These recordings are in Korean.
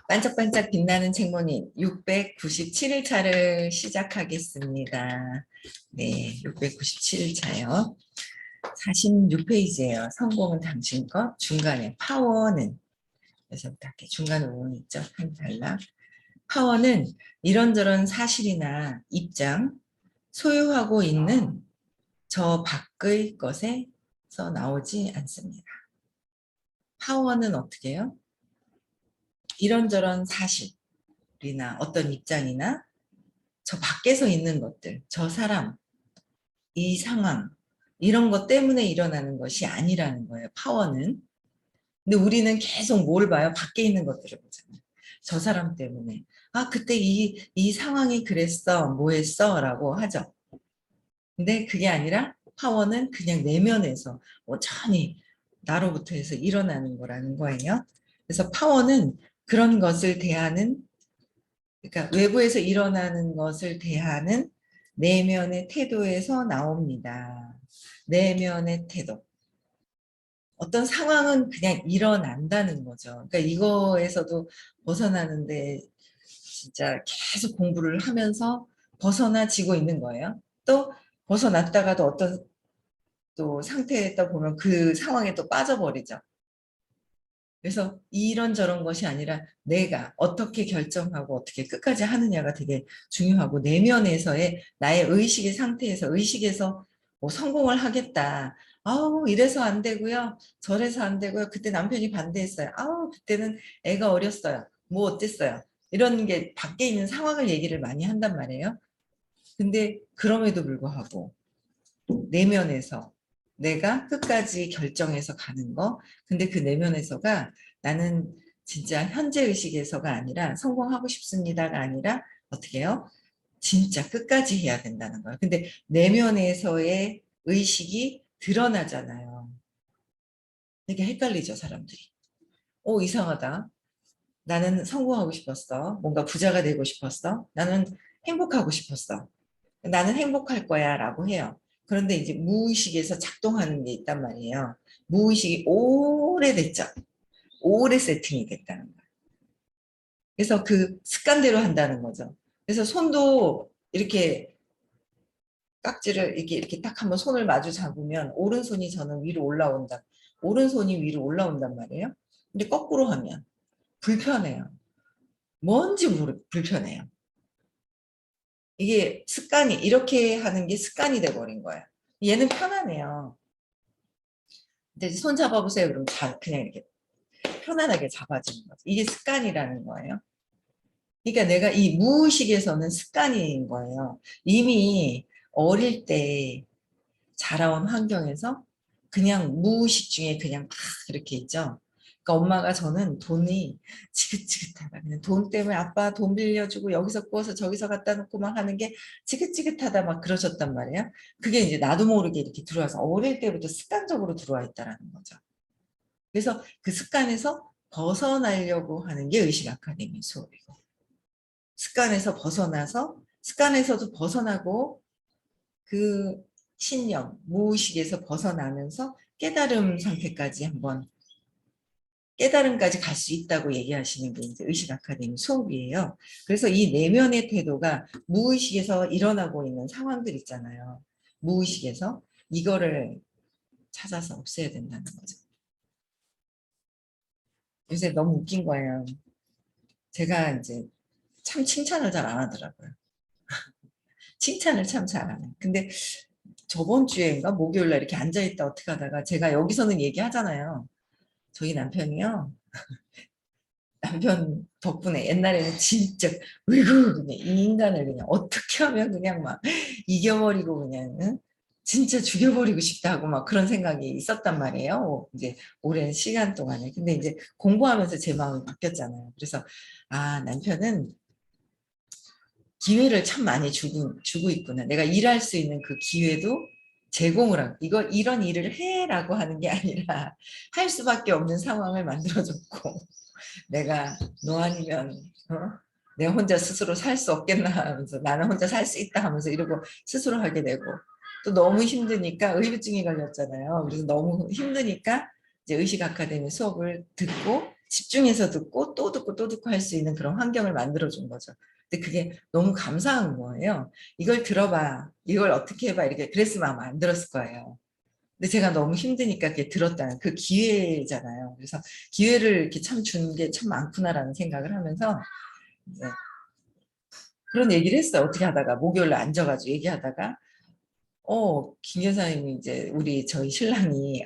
반짝반짝 빛나는 책모님 697일차를 시작하겠습니다. 네, 697일차요. 46페이지예요. 성공은 당신 것, 중간에 파워는, 그래서 이렇게 중간에 오는 있죠. 한 달락. 파워는 이런저런 사실이나 입장, 소유하고 있는 저 밖의 것에서 나오지 않습니다. 파워는 어떻게 해요? 이런저런 사실이나 어떤 입장이나 저 밖에서 있는 것들, 저 사람, 이 상황, 이런 것 때문에 일어나는 것이 아니라는 거예요. 파워는. 근데 우리는 계속 뭘 봐요? 밖에 있는 것들을 보잖아요. 저 사람 때문에. 아, 그때 이 상황이 그랬어. 뭐 했어? 라고 하죠. 근데 그게 아니라 파워는 그냥 내면에서 온전히 나로부터 해서 일어나는 거라는 거예요. 그래서 파워는 그런 것을 대하는, 그러니까 외부에서 일어나는 것을 대하는 내면의 태도에서 나옵니다. 내면의 태도. 어떤 상황은 그냥 일어난다는 거죠. 그러니까 이거에서도 벗어나는데 진짜 계속 공부를 하면서 벗어나지고 있는 거예요. 또 벗어났다가도 어떤 또 상태에 있다 보면 그 상황에 또 빠져버리죠. 그래서 이런저런 것이 아니라 내가 어떻게 결정하고 어떻게 끝까지 하느냐가 되게 중요하고 내면에서의 나의 의식의 상태에서 의식에서 뭐 성공을 하겠다. 아우 이래서 안 되고요. 저래서 안 되고요. 그때 남편이 반대했어요. 아우 그때는 애가 어렸어요. 뭐 어땠어요. 이런 게 밖에 있는 상황을 얘기를 많이 한단 말이에요. 근데 그럼에도 불구하고 내면에서 내가 끝까지 결정해서 가는 거. 근데 그 내면에서가 나는 진짜 현재 의식에서가 아니라 성공하고 싶습니다가 아니라 어떻게 해요? 진짜 끝까지 해야 된다는 거예요. 근데 내면에서의 의식이 드러나잖아요. 되게 헷갈리죠, 사람들이. 이상하다. 나는 성공하고 싶었어. 뭔가 부자가 되고 싶었어. 나는 행복하고 싶었어. 나는 행복할 거야 라고 해요. 그런데 이제 무의식에서 작동하는 게 있단 말이에요. 무의식이 오래됐죠. 오래 세팅이 됐다는 거예요. 그래서 그 습관대로 한다는 거죠. 그래서 손도 이렇게 깍지를 이렇게 딱 한번 손을 마주 잡으면 오른손이 저는 위로 올라온다. 오른손이 위로 올라온단 말이에요. 근데 거꾸로 하면 불편해요. 뭔지 불편해요. 이게 습관이 이렇게 하는 게 습관이 돼버린 거예요. 얘는 편하네요. 근데 손 잡아보세요. 그럼 그냥 이렇게 편안하게 잡아주는 거죠. 이게 습관이라는 거예요. 그러니까 내가 이 무의식에서는 습관인 거예요. 이미 어릴 때 자라온 환경에서 그냥 무의식 중에 그냥 막 그렇게 있죠. 그러니까 엄마가 저는 돈이 지긋지긋하다. 그냥 돈 때문에 아빠 돈 빌려주고 여기서 구워서 저기서 갖다 놓고 막 하는 게 지긋지긋하다 막 그러셨단 말이에요. 그게 이제 나도 모르게 이렇게 들어와서 어릴 때부터 습관적으로 들어와 있다라는 거죠. 그래서 그 습관에서 벗어나려고 하는 게 의식 아카데미 수업이고 습관에서 벗어나서 습관에서도 벗어나고 그 신념, 무의식에서 벗어나면서 깨달음 상태까지 한번 깨달음까지 갈 수 있다고 얘기하시는 게 이제 의식 아카데미 수업이에요. 그래서 이 내면의 태도가 무의식에서 일어나고 있는 상황들 있잖아요. 무의식에서 이거를 찾아서 없애야 된다는 거죠. 요새 너무 웃긴 거예요. 제가 이제 참 칭찬을 잘 안 하더라고요. 칭찬을 참 잘 안 해요. 근데 저번 주에인가 목요일 날 이렇게 앉아있다 어떻게 하다가 제가 여기서는 얘기하잖아요. 저희 남편이요. 남편 덕분에 옛날에는 진짜 으이구 그냥 이 인간을 그냥 어떻게 하면 그냥 막 이겨버리고 그냥 응? 진짜 죽여버리고 싶다 하고 막 그런 생각이 있었단 말이에요. 이제 오랜 시간 동안에. 근데 이제 공부하면서 제 마음이 바뀌었잖아요. 그래서 아 남편은 기회를 참 많이 주고 있구나. 내가 일할 수 있는 그 기회도 제공을 하고, 이런 일을 해라고 하는 게 아니라 할 수밖에 없는 상황을 만들어줬고, 내가 너 아니면, 내가 혼자 스스로 살 수 없겠나 하면서 나는 혼자 살 수 있다 하면서 이러고 스스로 하게 되고, 또 너무 힘드니까 의료증이 걸렸잖아요. 그래서 너무 힘드니까 이제 의식 아카데미 수업을 듣고 집중해서 듣고 또 듣고 또 듣고 할 수 있는 그런 환경을 만들어준 거죠. 근데 그게 너무 감사한 거예요. 이걸 들어봐. 이걸 어떻게 해봐. 이렇게 그랬으면 아마 안 들었을 거예요. 근데 제가 너무 힘드니까 그게 들었다는 그 기회잖아요. 그래서 기회를 이렇게 참 준 게 참 많구나라는 생각을 하면서 이제 그런 얘기를 했어요. 어떻게 하다가 목요일에 앉아가지고 얘기하다가 김 여사님이 이제 우리 저희 신랑이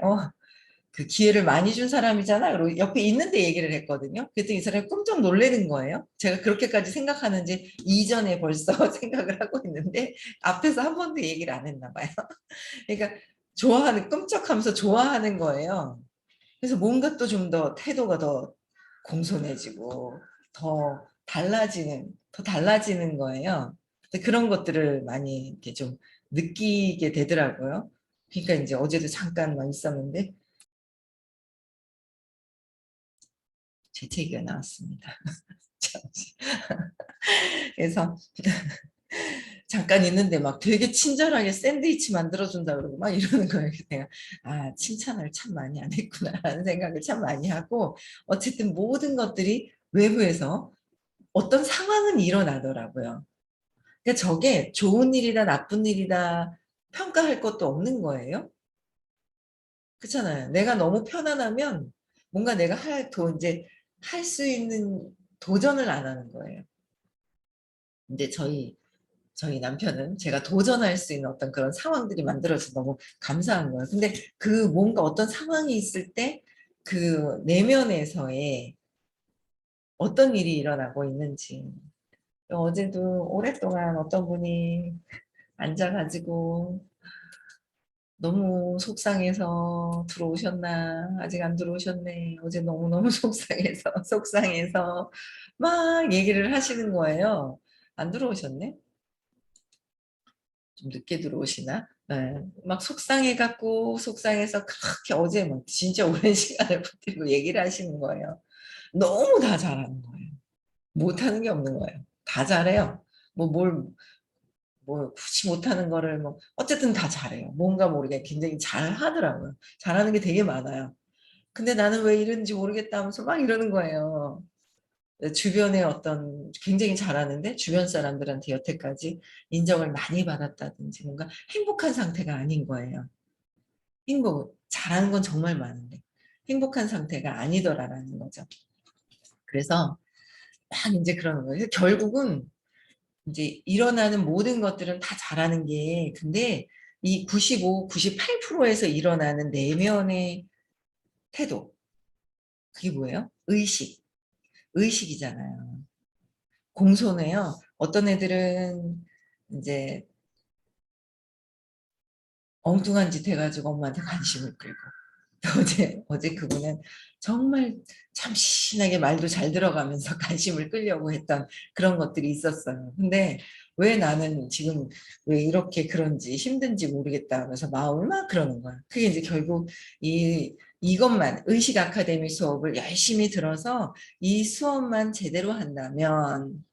그 기회를 많이 준 사람이잖아. 그리고 옆에 있는데 얘기를 했거든요. 그랬더니 이 사람이 깜짝 놀라는 거예요. 제가 그렇게까지 생각하는지 이전에 벌써 생각을 하고 있는데 앞에서 한 번도 얘기를 안 했나 봐요. 그러니까 좋아하는, 끔찍하면서 좋아하는 거예요. 그래서 뭔가 또 좀 더 태도가 더 공손해지고 더 달라지는 거예요. 근데 그런 것들을 많이 이렇게 좀 느끼게 되더라고요. 그러니까 이제 어제도 잠깐만 있었는데 재채기가 나왔습니다. 그래서 잠깐 있는데 막 되게 친절하게 샌드위치 만들어준다 그러고 막 이러는 거예요. 내가 칭찬을 참 많이 안 했구나라는 생각을 참 많이 하고 어쨌든 모든 것들이 외부에서 어떤 상황은 일어나더라고요. 그러니까 저게 좋은 일이다 나쁜 일이다 평가할 것도 없는 거예요. 그렇잖아요. 내가 너무 편안하면 뭔가 내가 이제 할 수 있는 도전을 안 하는 거예요. 근데 저희 남편은 제가 도전할 수 있는 어떤 그런 상황들이 만들어져서 너무 감사한 거예요. 근데 그 뭔가 어떤 상황이 있을 때 그 내면에서의 어떤 일이 일어나고 있는지. 어제도 오랫동안 어떤 분이 앉아가지고 너무 속상해서 들어오셨나? 아직 안 들어오셨네. 어제 너무너무 속상해서 막 얘기를 하시는 거예요. 안 들어오셨네? 좀 늦게 들어오시나? 네. 막 속상해서 그렇게 어제 막 진짜 오랜 시간을 버티고 얘기를 하시는 거예요. 너무 다 잘하는 거예요. 못하는 게 없는 거예요. 다 잘해요. 뭐 굳이 못하는 거를 어쨌든 다 잘해요. 뭔가 모르게 굉장히 잘 하더라고요. 잘하는 게 되게 많아요. 근데 나는 왜 이런지 모르겠다 하면서 막 이러는 거예요. 주변에 어떤 굉장히 잘하는데 주변 사람들한테 여태까지 인정을 많이 받았다든지 뭔가 행복한 상태가 아닌 거예요. 잘하는 건 정말 많은데 행복한 상태가 아니더라라는 거죠. 그래서 막 이제 그러는 거예요. 그래서 결국은 이제 일어나는 모든 것들은 다 잘하는 게 근데 이 95, 98%에서 일어나는 내면의 태도 그게 뭐예요? 의식이잖아요. 공손해요. 어떤 애들은 이제 엉뚱한 짓 해가지고 엄마한테 관심을 끌고 어제 그분은 정말 참신하게 말도 잘 들어가면서 관심을 끌려고 했던 그런 것들이 있었어요. 근데 왜 나는 지금 왜 이렇게 그런지 힘든지 모르겠다 하면서 마음을 막 그러는 거야. 그게 이제 결국 이것만 의식 아카데미 수업을 열심히 들어서 이 수업만 제대로 한다면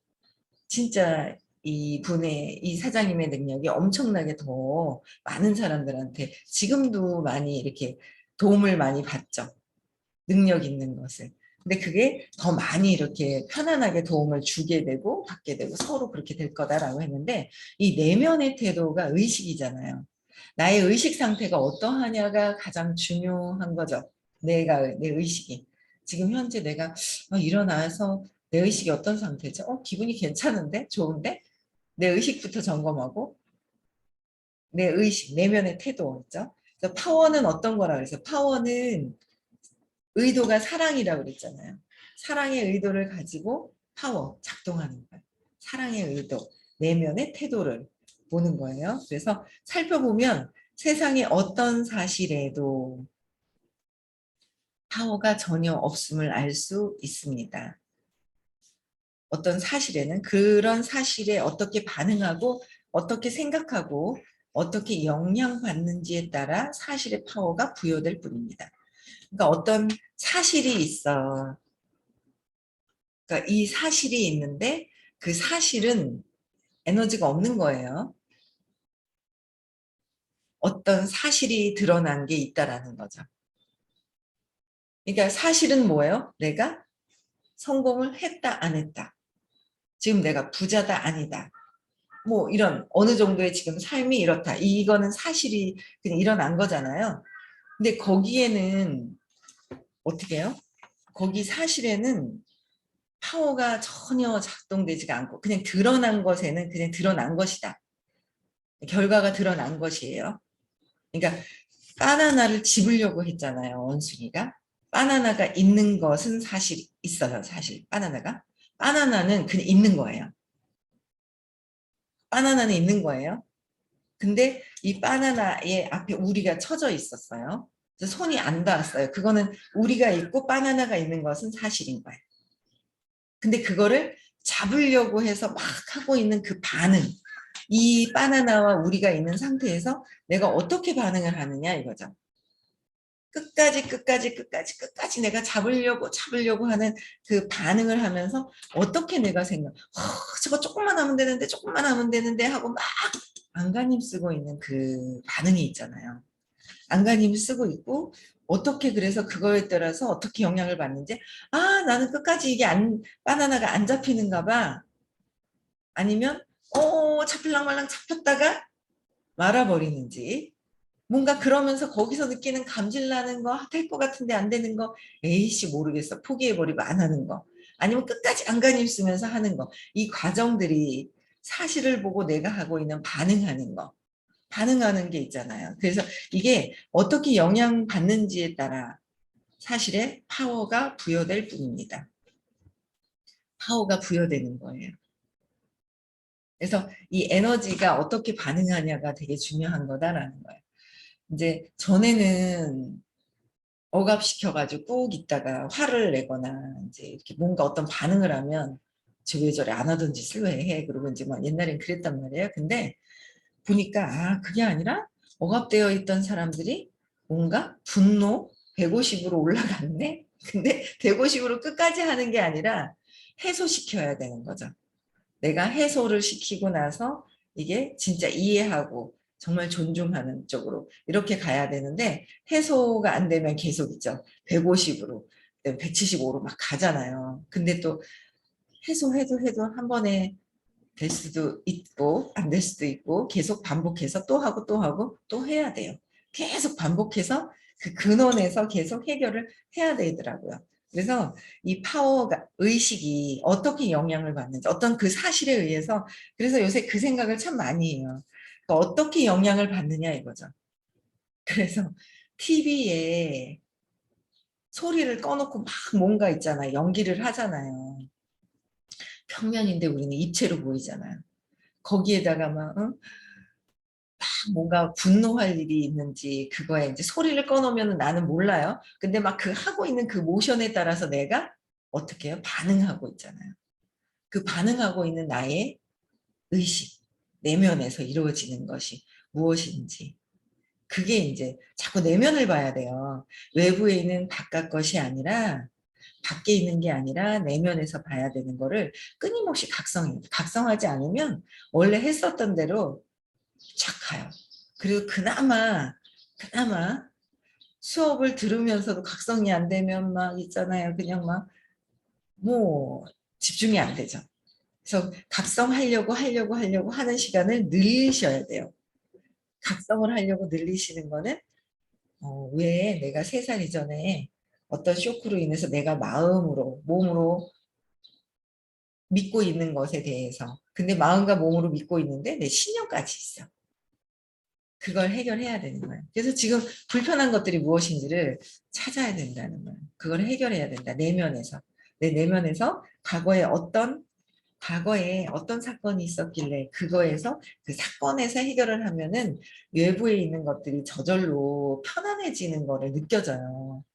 진짜 이 사장님의 능력이 엄청나게 더 많은 사람들한테 지금도 많이 이렇게 도움을 많이 받죠. 능력 있는 것을. 근데 그게 더 많이 이렇게 편안하게 도움을 주게 되고 받게 되고 서로 그렇게 될 거다라고 했는데 이 내면의 태도가 의식이잖아요. 나의 의식 상태가 어떠하냐가 가장 중요한 거죠. 내 의식이. 지금 현재 내가 일어나서 내 의식이 어떤 상태죠? 기분이 괜찮은데? 좋은데? 내 의식부터 점검하고 내 의식, 내면의 태도 있죠? 그래서 파워는 어떤 거라 그래서 파워는 의도가 사랑이라고 그랬잖아요. 사랑의 의도를 가지고 파워, 작동하는 거예요. 사랑의 의도, 내면의 태도를 보는 거예요. 그래서 살펴보면 세상에 어떤 사실에도 파워가 전혀 없음을 알 수 있습니다. 어떤 사실에는 그런 사실에 어떻게 반응하고 어떻게 생각하고 어떻게 영향받는지에 따라 사실의 파워가 부여될 뿐입니다. 그러니까 어떤 사실이 있어. 그러니까 이 사실이 있는데 그 사실은 에너지가 없는 거예요. 어떤 사실이 드러난 게 있다라는 거죠. 그러니까 사실은 뭐예요? 내가 성공을 했다 안 했다. 지금 내가 부자다 아니다. 뭐 이런 어느 정도의 지금 삶이 이렇다. 이거는 사실이 그냥 일어난 거잖아요. 근데 거기에는 어떻게 해요? 거기 사실에는 파워가 전혀 작동되지가 않고 그냥 드러난 것에는 그냥 드러난 것이다. 결과가 드러난 것이에요. 그러니까 바나나를 집으려고 했잖아요. 원숭이가. 바나나가 있는 것은 사실 있어요. 사실 바나나가. 바나나는 그냥 있는 거예요. 바나나는 있는 거예요. 근데 이 바나나의 앞에 우리가 쳐져 있었어요. 그래서 손이 안 닿았어요. 그거는 우리가 있고 바나나가 있는 것은 사실인 거예요. 근데 그거를 잡으려고 해서 막 하고 있는 그 반응, 이 바나나와 우리가 있는 상태에서 내가 어떻게 반응을 하느냐 이거죠. 끝까지 내가 잡으려고 하는 그 반응을 하면서 어떻게 내가 저거 조금만 하면 되는데 하고 막 안간힘 쓰고 있는 그 반응이 있잖아요. 안간힘을 쓰고 있고 어떻게 그래서 그거에 따라서 어떻게 영향을 받는지 나는 끝까지 이게 바나나가 안 잡히는가 봐. 아니면 잡힐랑 말랑 잡혔다가 말아버리는지 뭔가 그러면서 거기서 느끼는 감질나는 거 될 것 같은데 안 되는 거 에이씨 모르겠어 포기해버리고 안 하는 거 아니면 끝까지 안간힘 쓰면서 하는 거 이 과정들이 사실을 보고 내가 하고 있는 반응하는 거 반응하는 게 있잖아요. 그래서 이게 어떻게 영향받는지에 따라 사실에 파워가 부여될 뿐입니다. 파워가 부여되는 거예요. 그래서 이 에너지가 어떻게 반응하냐가 되게 중요한 거다라는 거예요. 이제 전에는 억압시켜가지고 꾹 있다가 화를 내거나 이제 이렇게 뭔가 어떤 반응을 하면 저 왜 저래 안 하던 짓을 왜 해? 그러고 이제 막 옛날엔 그랬단 말이에요. 근데 보니까 그게 아니라 억압되어 있던 사람들이 뭔가 분노 150으로 올라갔네. 근데 150으로 끝까지 하는 게 아니라 해소시켜야 되는 거죠. 내가 해소를 시키고 나서 이게 진짜 이해하고 정말 존중하는 쪽으로 이렇게 가야 되는데 해소가 안 되면 계속 있죠. 150으로 175로 막 가잖아요. 근데 또 해도 한 번에 될 수도 있고 안 될 수도 있고 계속 반복해서 또 하고 또 하고 또 해야 돼요. 계속 반복해서 그 근원에서 계속 해결을 해야 되더라고요. 그래서 이 파워가 의식이 어떻게 영향을 받는지 어떤 그 사실에 의해서 그래서 요새 그 생각을 참 많이 해요. 그러니까 어떻게 영향을 받느냐 이거죠. 그래서 TV에 소리를 꺼놓고 막 뭔가 있잖아요. 연기를 하잖아요. 평면인데 우리는 입체로 보이잖아요. 거기에다가 막 뭔가 분노할 일이 있는지 그거에 이제 소리를 꺼놓으면 나는 몰라요. 근데 막 그 하고 있는 그 모션에 따라서 내가 어떻게 해요? 반응하고 있잖아요. 그 반응하고 있는 나의 의식, 내면에서 이루어지는 것이 무엇인지. 그게 이제 자꾸 내면을 봐야 돼요. 외부에 있는 바깥 것이 아니라 밖에 있는 게 아니라 내면에서 봐야 되는 거를 끊임없이 각성해요. 각성하지 않으면 원래 했었던 대로 착 가요. 그리고 그나마 수업을 들으면서도 각성이 안 되면 막 있잖아요. 그냥 막 뭐 집중이 안 되죠. 그래서 각성하려고 하는 시간을 늘리셔야 돼요. 각성을 하려고 늘리시는 거는 왜 내가 3살 이전에 어떤 쇼크로 인해서 내가 마음으로 몸으로 믿고 있는 것에 대해서 근데 마음과 몸으로 믿고 있는데 내 신념까지 있어. 그걸 해결해야 되는 거예요. 그래서 지금 불편한 것들이 무엇인지를 찾아야 된다는 거예요. 그걸 해결해야 된다. 내면에서. 내 내면에서 과거에 어떤 사건이 있었길래 그거에서 그 사건에서 해결을 하면은 외부에 있는 것들이 저절로 편안해지는 거를 느껴져요.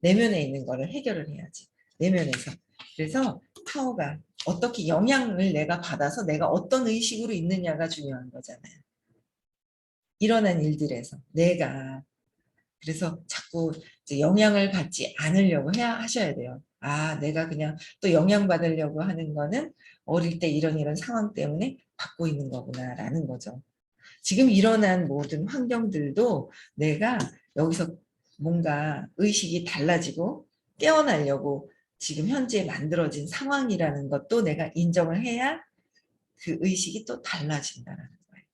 내면에 있는 거를 해결을 해야지. 내면에서. 그래서 파워가 어떻게 영향을 내가 받아서 내가 어떤 의식으로 있느냐가 중요한 거잖아요. 일어난 일들에서 내가 그래서 자꾸 이제 영향을 받지 않으려고 하셔야 돼요. 내가 그냥 또 영향받으려고 하는 거는 어릴 때 이런 상황 때문에 받고 있는 거구나라는 거죠. 지금 일어난 모든 환경들도 내가 여기서 뭔가 의식이 달라지고 깨어나려고 지금 현재 만들어진 상황이라는 것도 내가 인정을 해야 그 의식이 또 달라진다는 거예요.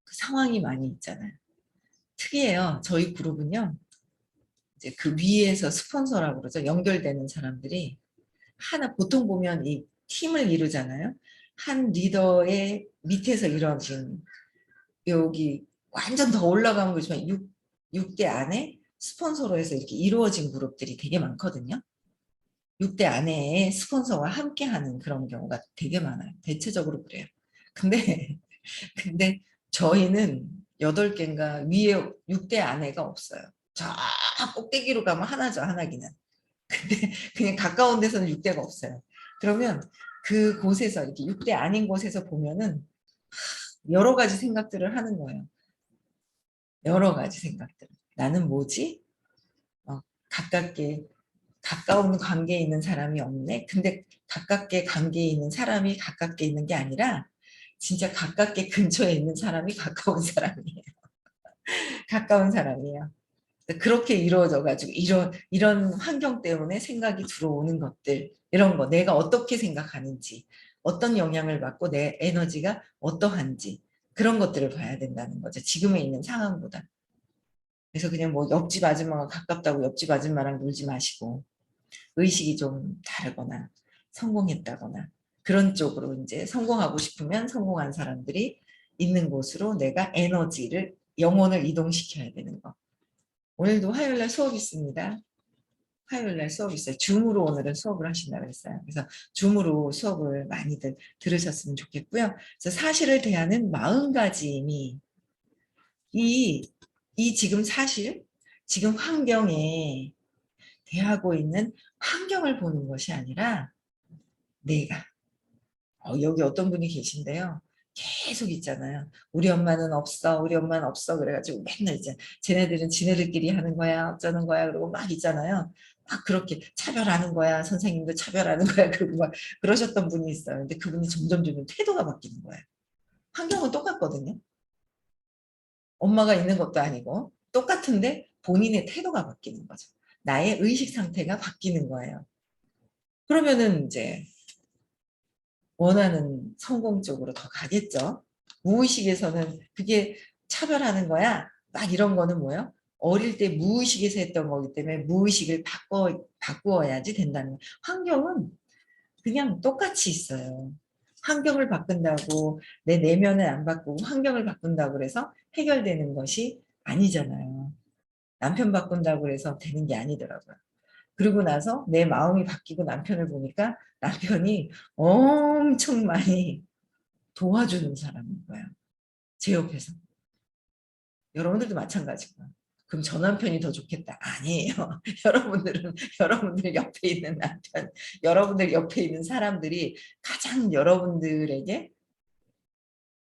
그 상황이 많이 있잖아요. 특이해요. 저희 그룹은요. 이제 그 위에서 스폰서라고 그러죠. 연결되는 사람들이 하나 보통 보면 이 팀을 이루잖아요. 한 리더의 밑에서 이루어진 여기 완전 더 올라가면 그렇지만 6대 안에 스폰서로 해서 이렇게 이루어진 그룹들이 되게 많거든요. 6대 안에 스폰서와 함께하는 그런 경우가 되게 많아요. 대체적으로 그래요. 근데 근데 저희는 8개인가 위에 6대 안에가 없어요. 저 꼭대기로 가면 하나죠, 하나기는. 근데 그냥 가까운 데서는 6대가 없어요. 그러면 그 곳에서 이렇게 6대 아닌 곳에서 보면은 여러 가지 생각들을 하는 거예요. 여러 가지 생각들. 나는 뭐지? 가깝게 가까운 관계에 있는 사람이 없네. 근데 가깝게 관계에 있는 사람이 가깝게 있는 게 아니라 진짜 가깝게 근처에 있는 사람이 가까운 사람이에요. 가까운 사람이에요. 그렇게 이루어져 가지고 이런 환경 때문에 생각이 들어오는 것들 이런 거 내가 어떻게 생각하는지 어떤 영향을 받고 내 에너지가 어떠한지 그런 것들을 봐야 된다는 거죠. 지금에 있는 상황보다. 그래서 그냥 뭐 옆집 아줌마가 가깝다고 옆집 아줌마랑 놀지 마시고 의식이 좀 다르거나 성공했다거나 그런 쪽으로 이제 성공하고 싶으면 성공한 사람들이 있는 곳으로 내가 에너지를 영혼을 이동시켜야 되는 거. 오늘도 화요일날 수업 있습니다. 화요일날 수업 있어요. 줌으로 오늘은 수업을 하신다고 했어요. 그래서 줌으로 수업을 많이들 들으셨으면 좋겠고요. 그래서 사실을 대하는 마음가짐이 이 지금 사실, 지금 환경에 대하고 있는 환경을 보는 것이 아니라 내가 여기 어떤 분이 계신데요. 계속 있잖아요. 우리 엄마는 없어, 우리 엄마는 없어. 그래가지고 맨날 이제 쟤네들은 지네들끼리 하는 거야, 어쩌는 거야. 그러고 막 있잖아요. 막 그렇게 차별하는 거야. 선생님도 차별하는 거야. 그리고 막 그러셨던 분이 있어요. 근데 그분이 점점 태도가 바뀌는 거예요. 환경은 똑같거든요. 엄마가 있는 것도 아니고 똑같은데 본인의 태도가 바뀌는 거죠. 나의 의식 상태가 바뀌는 거예요. 그러면은 이제 원하는 성공 쪽으로 더 가겠죠. 무의식에서는 그게 차별하는 거야. 막 이런 거는 뭐예요? 어릴 때 무의식에서 했던 거기 때문에 무의식을 바꾸어야지 된다는 거예요. 환경은 그냥 똑같이 있어요. 환경을 바꾼다고 내 내면을 안 바꾸고 환경을 바꾼다고 그래서 해결되는 것이 아니잖아요. 남편 바꾼다고 해서 되는 게 아니더라고요. 그러고 나서 내 마음이 바뀌고 남편을 보니까 남편이 엄청 많이 도와주는 사람인 거예요. 제 옆에서. 여러분들도 마찬가지고요. 그럼 저 남편이 더 좋겠다. 아니에요. 여러분들 옆에 있는 남편, 여러분들 옆에 있는 사람들이 가장 여러분들에게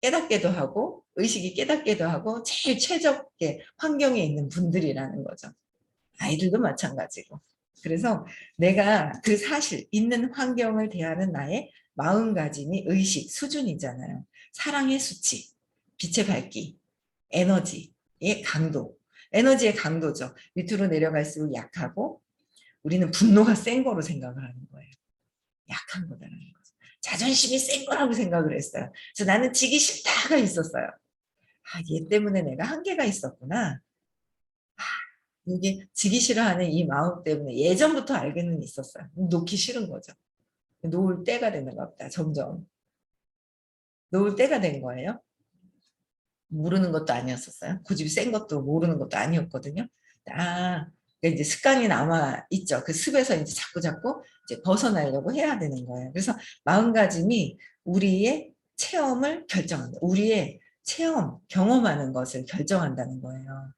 깨닫게도 하고 의식이 깨닫게도 하고 제일 최적의 환경에 있는 분들이라는 거죠. 아이들도 마찬가지고. 그래서 내가 그 사실 있는 환경을 대하는 나의 마음가짐이 의식 수준이잖아요. 사랑의 수치, 빛의 밝기, 에너지의 강도. 에너지의 강도죠. 밑으로 내려갈수록 약하고 우리는 분노가 센 거로 생각을 하는 거예요. 약한 거다라는 거죠. 자존심이 센 거라고 생각을 했어요. 그래서 나는 지기 싫다가 있었어요. 얘 때문에 내가 한계가 있었구나. 이게 지기 싫어하는 이 마음 때문에 예전부터 알고는 있었어요. 놓기 싫은 거죠. 놓을 때가 되는 것 같다. 점점. 놓을 때가 된 거예요. 모르는 것도 아니었었어요. 고집이 센 것도 모르는 것도 아니었거든요. 그러니까 이제 습관이 남아 있죠. 그 습에서 이제 자꾸 이제 벗어나려고 해야 되는 거예요. 그래서 마음가짐이 우리의 체험을 결정한다. 우리의 체험, 경험하는 것을 결정한다는 거예요.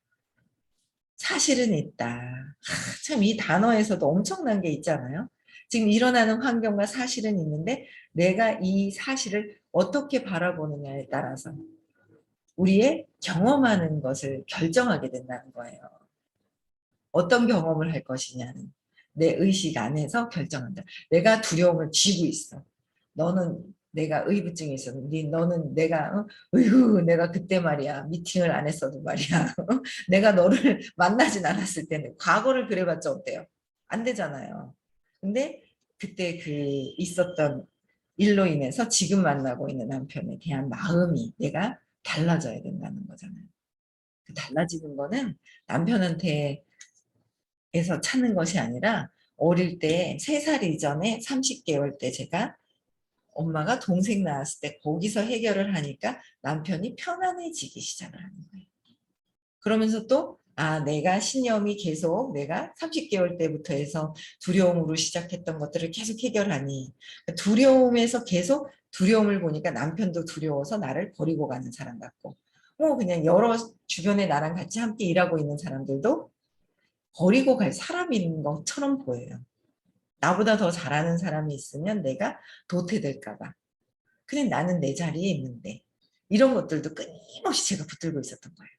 사실은 있다. 참 이 단어에서도 엄청난 게 있잖아요. 지금 일어나는 환경과 사실은 있는데 내가 이 사실을 어떻게 바라보느냐에 따라서 우리의 경험하는 것을 결정하게 된다는 거예요. 어떤 경험을 할 것이냐는 내 의식 안에서 결정한다. 내가 두려움을 쥐고 있어. 너는 내가 의부증이 있어. 너는 내가 어이구 내가 그때 말이야 미팅을 안 했어도 말이야 내가 너를 만나진 않았을 때는 과거를 그래봤자 어때요? 안 되잖아요. 근데 그때 그 있었던 일로 인해서 지금 만나고 있는 남편에 대한 마음이 내가 달라져야 된다는 거잖아요. 그 달라지는 거는 남편한테 에서 찾는 것이 아니라 어릴 때 3살 이전에 30개월 때 제가 엄마가 동생 낳았을 때 거기서 해결을 하니까 남편이 편안해지기 시작을 하는 거예요. 그러면서 또 내가 신념이 계속 내가 30개월 때부터 해서 두려움으로 시작했던 것들을 계속 해결하니 두려움에서 계속 두려움을 보니까 남편도 두려워서 나를 버리고 가는 사람 같고 그냥 여러 주변에 나랑 같이 함께 일하고 있는 사람들도 버리고 갈 사람인 것처럼 보여요. 나보다 더 잘하는 사람이 있으면 내가 도태될까 봐. 그냥 나는 내 자리에 있는데 이런 것들도 끊임없이 제가 붙들고 있었던 거예요.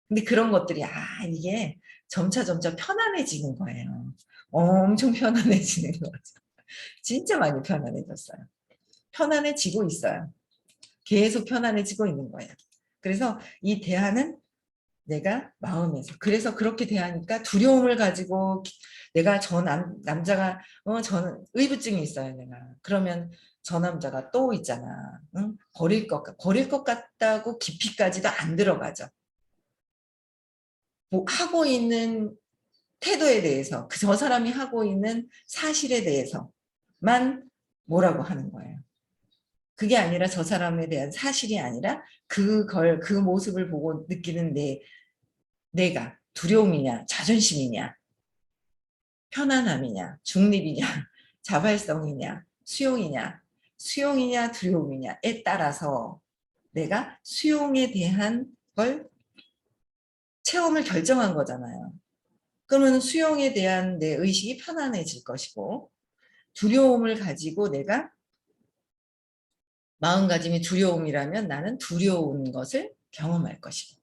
근데 그런 것들이 이게 점차 편안해지는 거예요. 엄청 편안해지는 거죠. 진짜 많이 편안해졌어요. 편안해지고 있어요. 계속 편안해지고 있는 거예요. 그래서 이 대화는 내가 마음에서 그래서 그렇게 대하니까 두려움을 가지고 내가 남자가 저는 의부증이 있어요 내가 그러면 저 남자가 또 있잖아 응? 버릴 것 같다고 깊이까지도 안 들어가죠 뭐 하고 있는 태도에 대해서 저 사람이 하고 있는 사실에 대해서만 뭐라고 하는 거예요 그게 아니라 저 사람에 대한 사실이 아니라 그 모습을 보고 느끼는 내가 두려움이냐 자존심이냐 편안함이냐 중립이냐 자발성이냐 수용이냐 두려움이냐에 따라서 내가 수용에 대한 걸 체험을 결정한 거잖아요. 그러면 수용에 대한 내 의식이 편안해질 것이고 두려움을 가지고 내가 마음가짐이 두려움이라면 나는 두려운 것을 경험할 것이고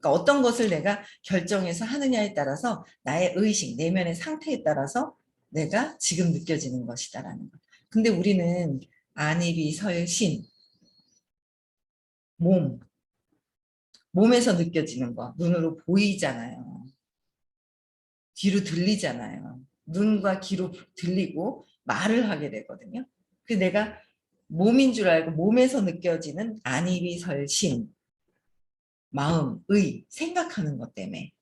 그러니까 어떤 것을 내가 결정해서 하느냐에 따라서 나의 의식, 내면의 상태에 따라서 내가 지금 느껴지는 것이다라는 것. 근데 우리는 안입이 설신, 몸에서 느껴지는 거, 눈으로 보이잖아요. 귀로 들리잖아요. 눈과 귀로 들리고 말을 하게 되거든요. 그 내가 몸인 줄 알고 몸에서 느껴지는 안입이 설신, 마음, 생각하는 것 때문에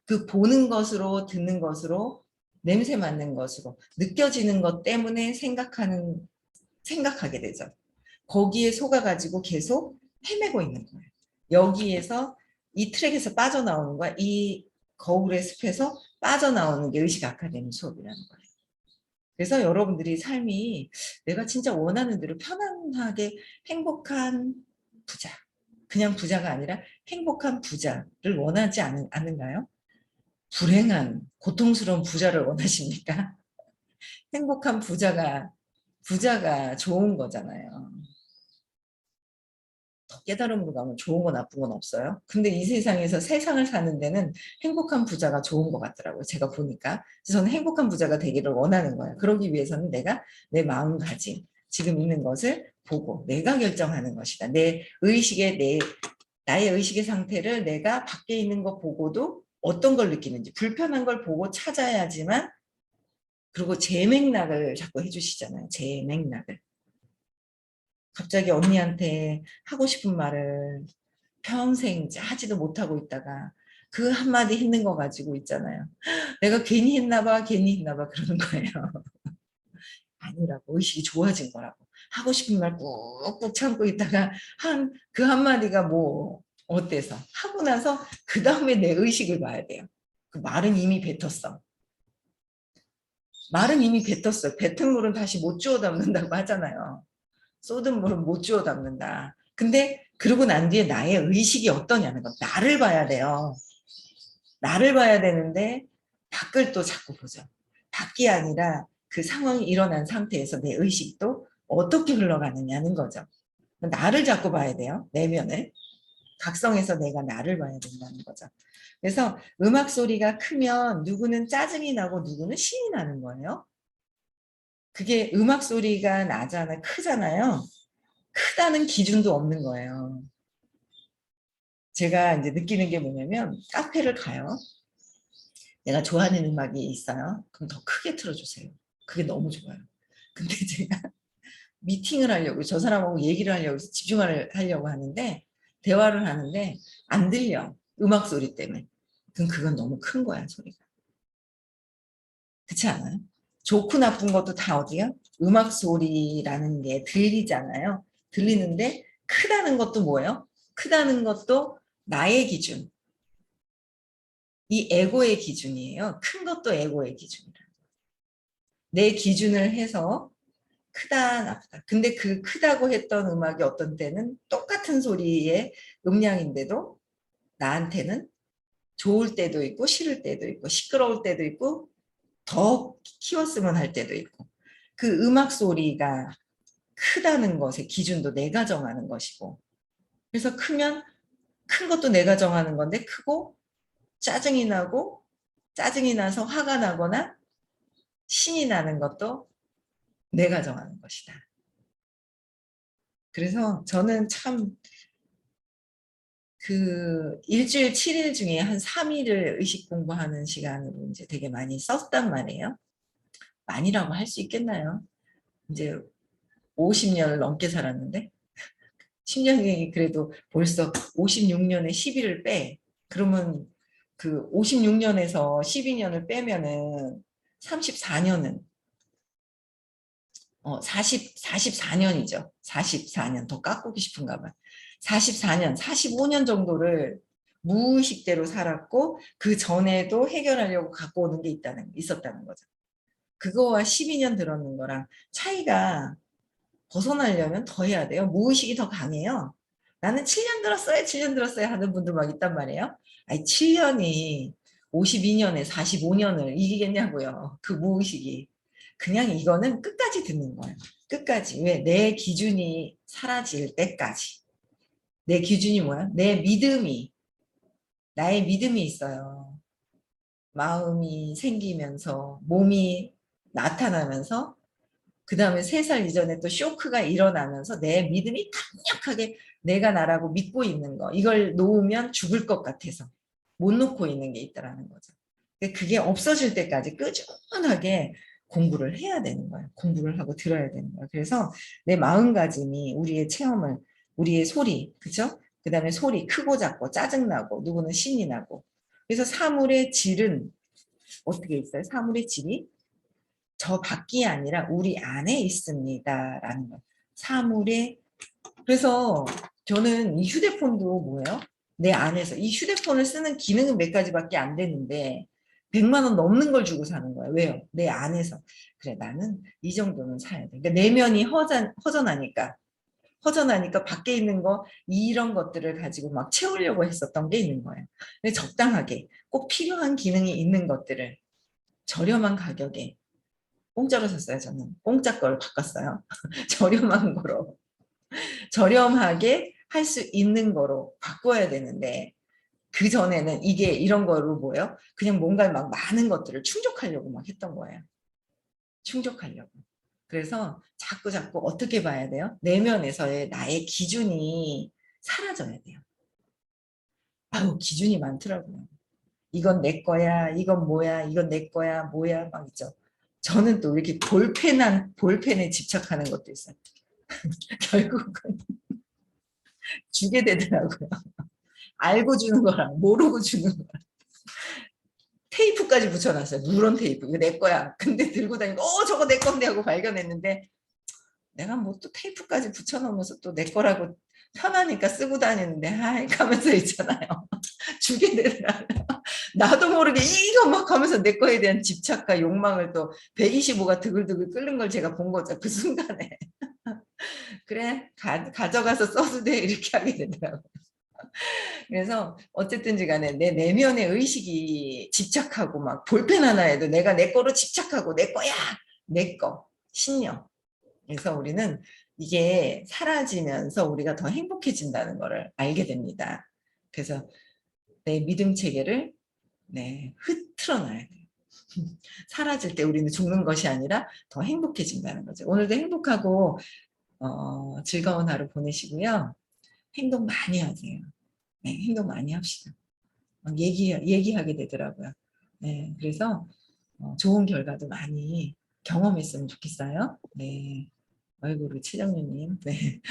그 보는 것으로 듣는 것으로 냄새 맡는 것으로 느껴지는 것 때문에 생각하게 되죠. 거기에 속아가지고 계속 헤매고 있는 거예요. 여기에서 이 트랙에서 빠져나오는 거야. 이 거울의 숲에서 빠져나오는 게 의식 아카데미 수업이라는 거예요. 그래서 여러분들이 삶이 내가 진짜 원하는 대로 편안하게 행복한 부자. 그냥 부자가 아니라 행복한 부자를 원하지 않은가요? 불행한 고통스러운 부자를 원하십니까? 행복한 부자가 좋은 거잖아요. 더 깨달음으로 가면 좋은 거 나쁜 건 없어요. 근데 이 세상에서 세상을 사는 데는 행복한 부자가 좋은 것 같더라고요. 제가 보니까. 그래서 저는 행복한 부자가 되기를 원하는 거예요. 그러기 위해서는 내가 내 마음가짐, 지금 있는 것을 보고 내가 결정하는 것이다. 나의 의식의 상태를 내가 밖에 있는 거 보고도 어떤 걸 느끼는지 불편한 걸 보고 찾아야지만 그리고 제 맥락을 자꾸 해주시잖아요. 제 맥락을. 갑자기 언니한테 하고 싶은 말을 평생 하지도 못하고 있다가 그 한마디 했는 거 가지고 있잖아요. 내가 괜히 했나 봐 그러는 거예요. 아니라고 의식이 좋아진 거라고. 하고 싶은 말 꾹꾹 참고 있다가 그 한마디가 뭐 어때서 하고 나서 그 다음에 내 의식을 봐야 돼요. 그 말은 이미 뱉었어. 말은 이미 뱉었어요. 뱉은 물은 다시 못 주워 담는다고 하잖아요. 쏟은 물은 못 주워 담는다. 근데 그러고 난 뒤에 나의 의식이 어떠냐는 거. 나를 봐야 돼요. 나를 봐야 되는데 밖을 또 자꾸 보죠. 밖이 아니라 그 상황이 일어난 상태에서 내 의식도 어떻게 흘러가느냐는 거죠. 나를 자꾸 봐야 돼요. 내면을. 각성해서 내가 나를 봐야 된다는 거죠. 그래서 음악 소리가 크면 누구는 짜증이 나고 누구는 신이 나는 거예요. 그게 음악 소리가 크잖아요. 크다는 기준도 없는 거예요. 제가 이제 느끼는 게 뭐냐면 카페를 가요. 내가 좋아하는 음악이 있어요. 그럼 더 크게 틀어주세요. 그게 너무 좋아요. 근데 제가 미팅을 하려고 저 사람하고 얘기를 하려고 집중을 하려고 하는데 대화를 하는데 안 들려. 음악 소리 때문에. 그럼 그건 너무 큰 거야 소리가. 그렇지 않아요? 좋고 나쁜 것도 다 어디야? 음악 소리라는 게 들리잖아요. 들리는데 크다는 것도 뭐예요? 크다는 것도 나의 기준. 이 에고의 기준이에요. 큰 것도 에고의 기준이라. 내 기준을 해서 크다 나쁘다. 근데 그 크다고 했던 음악이 어떤 때는 똑같은 소리의 음량인데도 나한테는 좋을 때도 있고 싫을 때도 있고 시끄러울 때도 있고 더 키웠으면 할 때도 있고 그 음악 소리가 크다는 것의 기준도 내가 정하는 것이고 그래서 크면 큰 것도 내가 정하는 건데 크고 짜증이 나고 짜증이 나서 화가 나거나 신이 나는 것도 내가 정하는 것이다. 그래서 저는 참 그 일주일 7일 중에 한 3일을 의식 공부하는 시간으로 이제 되게 많이 썼단 말이에요. 많이라고 할 수 있겠나요? 이제 50년을 넘게 살았는데 10년이 그래도 벌써 56년에 10일을 빼. 그러면 그 56년에서 12년을 빼면은 34년은 44년이죠. 44년 더 깎고 싶은가 봐. 44년, 45년 정도를 무의식대로 살았고 그 전에도 해결하려고 갖고 오는 게 있었다는 거죠. 그거와 12년 들었는 거랑 차이가 벗어나려면 더 해야 돼요. 무의식이 더 강해요. 나는 7년 들었어요, 7년 들었어요 하는 분들 막 있단 말이에요. 아니 7년이 52년에 45년을 이기겠냐고요. 그 무의식이. 그냥 이거는 끝까지 듣는 거예요. 끝까지. 왜? 내 기준이 사라질 때까지. 내 기준이 뭐야? 내 믿음이. 나의 믿음이 있어요. 마음이 생기면서 몸이 나타나면서 그 다음에 3살 이전에 또 쇼크가 일어나면서 내 믿음이 강력하게 내가 나라고 믿고 있는 거 이걸 놓으면 죽을 것 같아서 못 놓고 있는 게 있다라는 거죠. 그게 없어질 때까지 꾸준하게 공부를 해야 되는 거예요. 공부를 하고 들어야 되는 거예요. 그래서 내 마음가짐이 우리의 체험을 우리의 소리 그죠? 그 다음에 소리 크고 작고 짜증나고 누구는 신이 나고 그래서 사물의 질은 어떻게 있어요? 사물의 질이 저 밖이 아니라 우리 안에 있습니다라는 거. 사물에 그래서 저는 이 휴대폰도 뭐예요? 내 안에서 이 휴대폰을 쓰는 기능은 몇 가지밖에 안 되는데 100만 원 넘는 걸 주고 사는 거예요. 왜요? 내 안에서. 그래 나는 이 정도는 사야 돼. 그러니까 내면이 허전하니까 밖에 있는 거 이런 것들을 가지고 막 채우려고 했었던 게 있는 거예요. 근데 적당하게 꼭 필요한 기능이 있는 것들을 저렴한 가격에 공짜로 샀어요. 저는 공짜 걸 바꿨어요. 저렴한 거로 저렴하게 할 수 있는 거로 바꿔야 되는데 그 전에는 이게 이런 거로 뭐예요? 그냥 뭔가 막 많은 것들을 충족하려고 막 했던 거예요. 충족하려고. 그래서 자꾸 어떻게 봐야 돼요? 내면에서의 나의 기준이 사라져야 돼요. 아유 기준이 많더라고요. 이건 내 거야, 이건 뭐야, 이건 내 거야, 뭐야 막 있죠. 저는 또 이렇게 볼펜에 집착하는 것도 있어요. 결국은 주게 되더라고요. 알고 주는 거랑 모르고 주는 거랑. 테이프까지 붙여놨어요. 누런 테이프. 이거 내 거야. 근데 들고 다니고 저거 내 건데 하고 발견했는데 내가 뭐 또 테이프까지 붙여놓으면서 또 내 거라고 편하니까 쓰고 다니는데 하이 가면서 있잖아요. 주게 되더라고요. 나도 모르게 이거 막 하면서 내 거에 대한 집착과 욕망을 또 125가 드글드글 끓는 걸 제가 본 거죠. 그 순간에. 그래 가져가서 써도 돼 이렇게 하게 되더라고요. 그래서 어쨌든지 간에 내 내면의 의식이 집착하고 막 볼펜 하나에도 내가 내 거로 집착하고 내 거야 내 거 신념. 그래서 우리는 이게 사라지면서 우리가 더 행복해진다는 것을 알게 됩니다. 그래서 내 믿음 체계를 흐트러 놔야 돼요. 사라질 때 우리는 죽는 것이 아니라 더 행복해진다는 거죠. 오늘도 행복하고 즐거운 하루 보내시고요. 행동 많이 하세요. 네, 행동 많이 합시다. 막 얘기하게 되더라고요. 네, 그래서 좋은 결과도 많이 경험했으면 좋겠어요. 네. 아이고, 우리 최정유님. 네. 네.